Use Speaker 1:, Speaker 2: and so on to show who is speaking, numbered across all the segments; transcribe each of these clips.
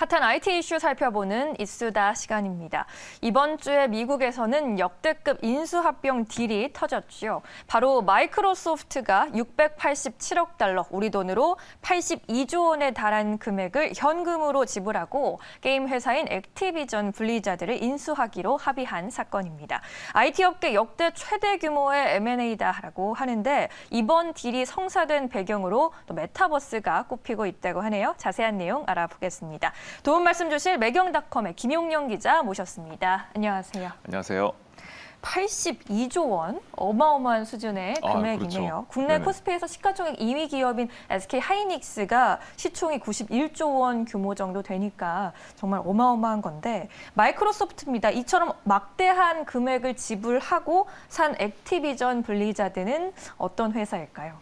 Speaker 1: 핫한 IT 이슈 살펴보는 이수다 시간입니다. 이번 주에 미국에서는 역대급 인수합병 딜이 터졌죠. 바로 마이크로소프트가 687억 달러, 우리 돈으로 82조 원에 달한 금액을 현금으로 지불하고 게임 회사인 액티비전 블리자드를 인수하기로 합의한 사건입니다. IT 업계 역대 최대 규모의 M&A다라고 하는데 이번 딜이 성사된 배경으로 또 메타버스가 꼽히고 있다고 하네요. 자세한 내용 알아보겠습니다. 도움 말씀 주실 매경닷컴의 김용영 기자 모셨습니다. 안녕하세요.
Speaker 2: 안녕하세요.
Speaker 1: 82조 원, 어마어마한 수준의 금액이네요.
Speaker 2: 그렇죠.
Speaker 1: 국내
Speaker 2: 네네.
Speaker 1: 코스피에서 시가총액 2위 기업인 SK 하이닉스가 시총이 91조 원 규모 정도 되니까 정말 어마어마한 건데 마이크로소프트입니다. 이처럼 막대한 금액을 지불하고 산 액티비전 블리자드는 어떤 회사일까요?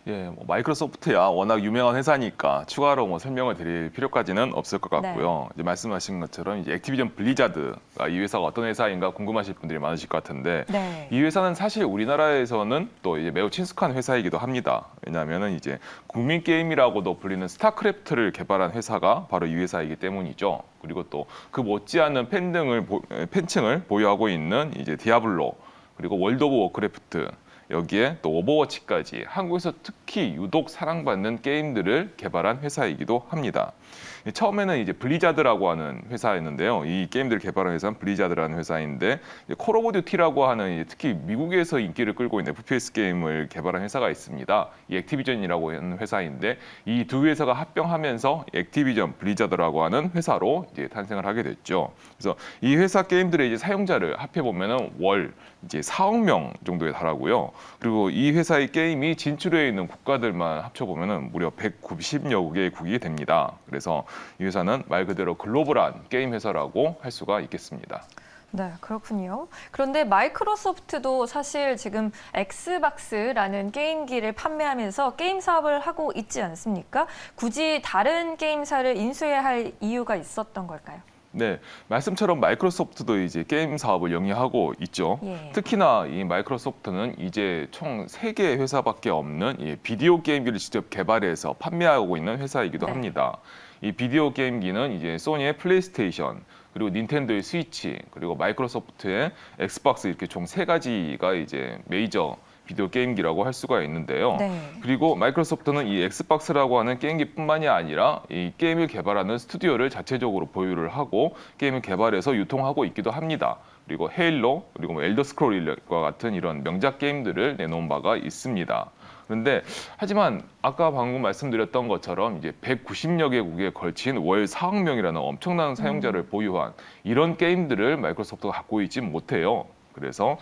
Speaker 2: 예, 마이크로소프트야 워낙 유명한 회사니까 추가로 설명을 드릴 필요까지는 없을 것 같고요. 이제 말씀하신 것처럼 이제 액티비전 블리자드가 이 회사가 어떤 회사인가 궁금하실 분들이 많으실 것 같은데 이 회사는 사실 우리나라에서는 또 이제 매우 친숙한 회사이기도 합니다. 왜냐하면은 이제 국민 게임이라고도 불리는 스타크래프트를 개발한 회사가 바로 이 회사이기 때문이죠. 그리고 또 그 못지않은 팬층을 보유하고 있는 이제 디아블로 그리고 월드 오브 워크래프트 여기에 또 오버워치까지 한국에서 특히 유독 사랑받는 게임들을 개발한 회사이기도 합니다. 처음에는 이제 블리자드라고 하는 회사였는데요. 이 게임들을 개발한 회사는 블리자드라는 회사인데 콜 오브 듀티라고 하는 특히 미국에서 인기를 끌고 있는 FPS 게임을 개발한 회사가 있습니다. 이 액티비전이라고 하는 회사인데 이 두 회사가 합병하면서 액티비전 블리자드라고 하는 회사로 이제 탄생을 하게 됐죠. 그래서 이 회사 게임들의 이제 사용자를 합해 보면은 월 이제 4억 명 정도에 달하고요. 그리고 이 회사의 게임이 진출해 있는 국가들만 합쳐보면 무려 190여 개국이 됩니다. 그래서 이 회사는 말 그대로 글로벌한 게임 회사라고 할 수가 있겠습니다.
Speaker 1: 네, 그렇군요. 그런데 마이크로소프트도 사실 지금 엑스박스라는 게임기를 판매하면서 게임 사업을 하고 있지 않습니까? 굳이 다른 게임사를 인수해야 할 이유가 있었던 걸까요?
Speaker 2: 네, 말씀처럼 마이크로소프트도 이제 게임 사업을 영위하고 있죠.
Speaker 1: 예.
Speaker 2: 특히나 이 마이크로소프트는 이제 총 3개 회사밖에 없는 이 비디오 게임기를 직접 개발해서 판매하고 있는 회사이기도 합니다. 이 비디오 게임기는 이제 소니의 플레이스테이션, 그리고 닌텐도의 스위치, 그리고 마이크로소프트의 엑스박스 이렇게 총 3가지가 이제 메이저 비디오 게임기라고 할 수가 있는데요. 그리고 마이크로소프트는 이 엑스박스라고 하는 게임기뿐만이 아니라 이 게임을 개발하는 스튜디오를 자체적으로 보유를 하고 게임을 개발해서 유통하고 있기도 합니다. 그리고 헤일로, 그리고 엘더 스크롤과 같은 이런 명작 게임들을 내놓은 바가 있습니다. 그런데 하지만 아까 방금 말씀드렸던 것처럼 이제 190여 개국에 걸친 월 4억 명이라는 엄청난 사용자를 보유한 이런 게임들을 마이크로소프트가 갖고 있지 못해요. 그래서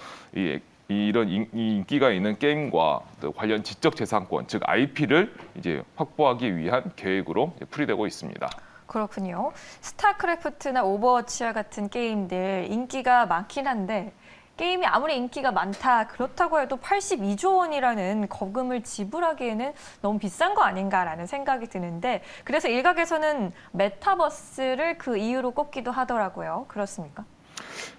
Speaker 2: 이런 인기가 있는 게임과 관련 지적재산권, 즉 IP를 이제 확보하기 위한 계획으로 풀이되고 있습니다.
Speaker 1: 그렇군요. 스타크래프트나 오버워치와 같은 게임들 인기가 많긴 한데 게임이 아무리 인기가 많다 그렇다고 해도 82조 원이라는 거금을 지불하기에는 너무 비싼 거 아닌가라는 생각이 드는데 그래서 일각에서는 메타버스를 그 이유로 꼽기도 하더라고요. 그렇습니까?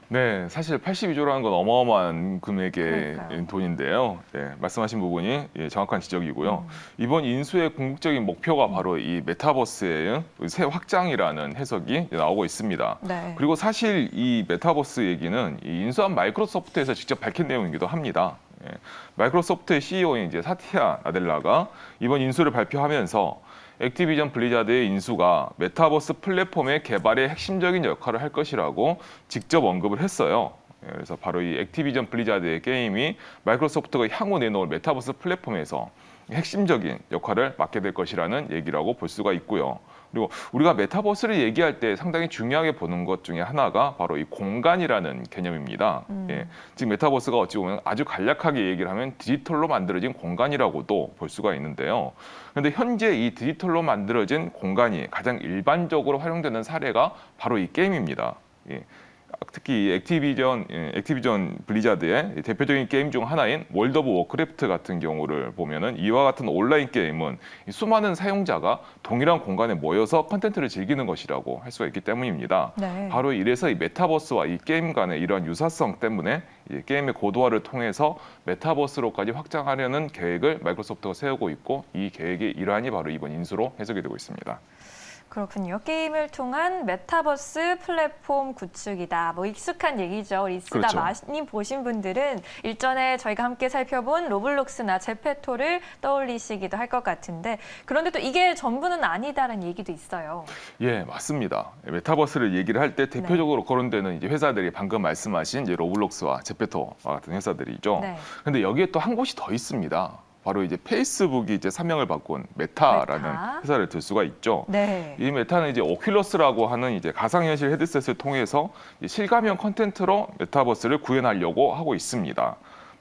Speaker 2: 네, 사실 82조라는 건 어마어마한 금액의
Speaker 1: 그러니까요.
Speaker 2: 돈인데요. 네, 말씀하신 부분이 정확한 지적이고요. 이번 인수의 궁극적인 목표가 바로 이 메타버스의 새 확장이라는 해석이 나오고 있습니다. 그리고 사실 이 메타버스 얘기는 이 인수한 마이크로소프트에서 직접 밝힌 내용이기도 합니다. 마이크로소프트의 CEO인 이제 사티아 나델라가 이번 인수를 발표하면서 액티비전 블리자드의 인수가 메타버스 플랫폼의 개발에 핵심적인 역할을 할 것이라고 직접 언급을 했어요. 그래서 바로 이 액티비전 블리자드의 게임이 마이크로소프트가 향후 내놓을 메타버스 플랫폼에서 핵심적인 역할을 맡게 될 것이라는 얘기라고 볼 수가 있고요. 그리고 우리가 메타버스를 얘기할 때 상당히 중요하게 보는 것 중에 하나가 바로 이 공간이라는 개념입니다. 즉 메타버스가 어찌 보면 아주 간략하게 얘기를 하면 디지털로 만들어진 공간이라고도 볼 수가 있는데요. 그런데 현재 이 디지털로 만들어진 공간이 가장 일반적으로 활용되는 사례가 바로 이 게임입니다. 특히 액티비전 블리자드의 대표적인 게임 중 하나인 월드 오브 워크래프트 같은 경우를 보면은 이와 같은 온라인 게임은 수많은 사용자가 동일한 공간에 모여서 컨텐츠를 즐기는 것이라고 할 수가 있기 때문입니다. 바로 이래서 이 메타버스와 이 게임 간의 이러한 유사성 때문에 이 게임의 고도화를 통해서 메타버스로까지 확장하려는 계획을 마이크로소프트가 세우고 있고 이 계획의 일환이 바로 이번 인수로 해석이 되고 있습니다.
Speaker 1: 그렇군요. 게임을 통한 메타버스 플랫폼 구축이다. 뭐 익숙한 얘기죠. 우리 이쓰다
Speaker 2: 그렇죠.
Speaker 1: 많이 보신 분들은 일전에 저희가 함께 살펴본 로블록스나 제페토를 떠올리시기도 할 것 같은데 그런데 또 이게 전부는 아니다라는 얘기도 있어요.
Speaker 2: 예, 맞습니다. 메타버스를 얘기를 할 때 대표적으로 거론되는 이제 회사들이 방금 말씀하신 이제 로블록스와 제페토와 같은 회사들이죠.
Speaker 1: 네.
Speaker 2: 근데 여기에 또 한 곳이 더 있습니다. 바로 이제 페이스북이 이제 사명을 바꾼 메타라는
Speaker 1: 메타.
Speaker 2: 회사를 들 수가 있죠.
Speaker 1: 네.
Speaker 2: 이 메타는 이제 오큘러스라고 하는 이제 가상현실 헤드셋을 통해서 이제 실감형 컨텐츠로 메타버스를 구현하려고 하고 있습니다.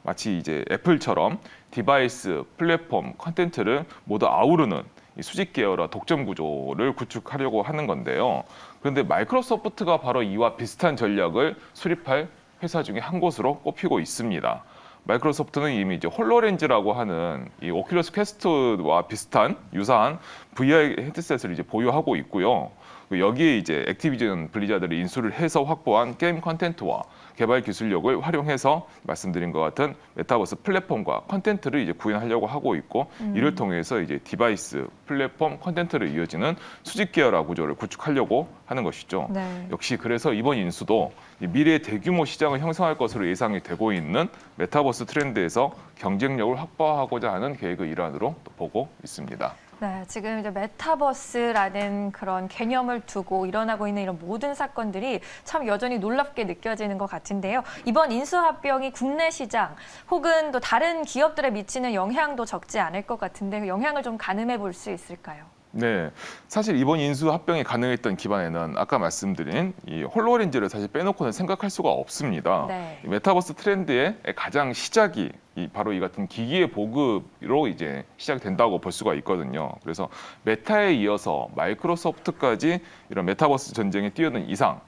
Speaker 2: 마치 이제 애플처럼 디바이스, 플랫폼, 컨텐츠를 모두 아우르는 이 수직 계열화 독점 구조를 구축하려고 하는 건데요. 그런데 마이크로소프트가 바로 이와 비슷한 전략을 수립할 회사 중에 한 곳으로 꼽히고 있습니다. 마이크로소프트는 이미 이제 홀로렌즈라고 하는 이 오큘러스 퀘스트와 비슷한 유사한 VR 헤드셋을 이제 보유하고 있고요. 여기에 이제 액티비전 블리자드를 인수를 해서 확보한 게임 컨텐츠와 개발 기술력을 활용해서 말씀드린 것 같은 메타버스 플랫폼과 컨텐츠를 이제 구현하려고 하고 있고 이를 통해서 이제 디바이스, 플랫폼, 컨텐츠를 이어지는 수직 계열화 구조를 구축하려고 하는 것이죠.
Speaker 1: 네.
Speaker 2: 역시 그래서 이번 인수도 미래의 대규모 시장을 형성할 것으로 예상이 되고 있는 메타버스 트렌드에서 경쟁력을 확보하고자 하는 계획의 일환으로 또 보고 있습니다.
Speaker 1: 네, 지금 이제 메타버스라는 그런 개념을 두고 일어나고 있는 이런 모든 사건들이 참 여전히 놀랍게 느껴지는 것 같은데요. 이번 인수합병이 국내 시장 혹은 또 다른 기업들에 미치는 영향도 적지 않을 것 같은데 그 영향을 좀 가늠해 볼 수 있을까요?
Speaker 2: 네, 사실 이번 인수 합병이 가능했던 기반에는 아까 말씀드린 이 홀로렌즈를 사실 빼놓고는 생각할 수가 없습니다.
Speaker 1: 네.
Speaker 2: 이 메타버스 트렌드의 가장 시작이 바로 이 같은 기기의 보급으로 이제 시작된다고 볼 수가 있거든요. 그래서 메타에 이어서 마이크로소프트까지 이런 메타버스 전쟁에 뛰어든 이상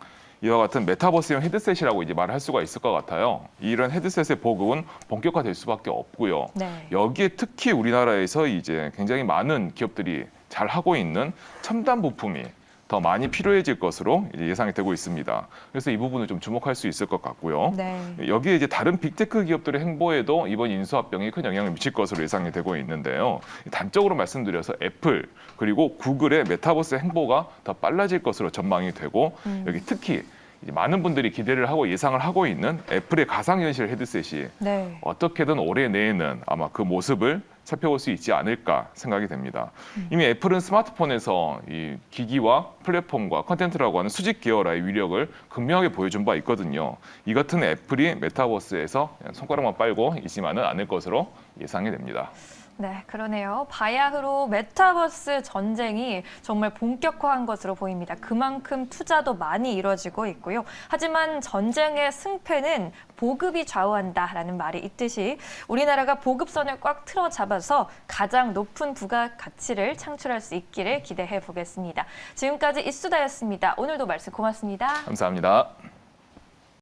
Speaker 2: 이와 같은 메타버스형 헤드셋이라고 이제 말을 할 수가 있을 것 같아요. 이런 헤드셋의 보급은 본격화될 수밖에 없고요.
Speaker 1: 네.
Speaker 2: 여기에 특히 우리나라에서 이제 굉장히 많은 기업들이 잘 하고 있는 첨단 부품이 더 많이 필요해질 것으로 이제 예상이 되고 있습니다. 그래서 이 부분을 좀 주목할 수 있을 것 같고요.
Speaker 1: 네.
Speaker 2: 여기에 이제 다른 빅테크 기업들의 행보에도 이번 인수합병이 큰 영향을 미칠 것으로 예상이 되고 있는데요. 단적으로 말씀드려서 애플 그리고 구글의 메타버스 행보가 더 빨라질 것으로 전망이 되고 여기 특히 이제 많은 분들이 기대를 하고 예상을 하고 있는 애플의 가상현실 헤드셋이
Speaker 1: 네.
Speaker 2: 어떻게든 올해 내에는 아마 그 모습을 살펴볼 수 있지 않을까 생각이 됩니다. 이미 애플은 스마트폰에서 이 기기와 플랫폼과 컨텐츠라고 하는 수직 계열화의 위력을 극명하게 보여준 바 있거든요. 이 같은 애플이 메타버스에서 그냥 손가락만 빨고 있지만은 않을 것으로 예상이 됩니다.
Speaker 1: 네, 그러네요. 바야흐로 메타버스 전쟁이 정말 본격화한 것으로 보입니다. 그만큼 투자도 많이 이루어지고 있고요. 하지만 전쟁의 승패는 보급이 좌우한다라는 말이 있듯이 우리나라가 보급선을 꽉 틀어잡아서 가장 높은 부가가치를 창출할 수 있기를 기대해 보겠습니다. 지금까지 이수다였습니다. 오늘도 말씀 고맙습니다.
Speaker 2: 감사합니다.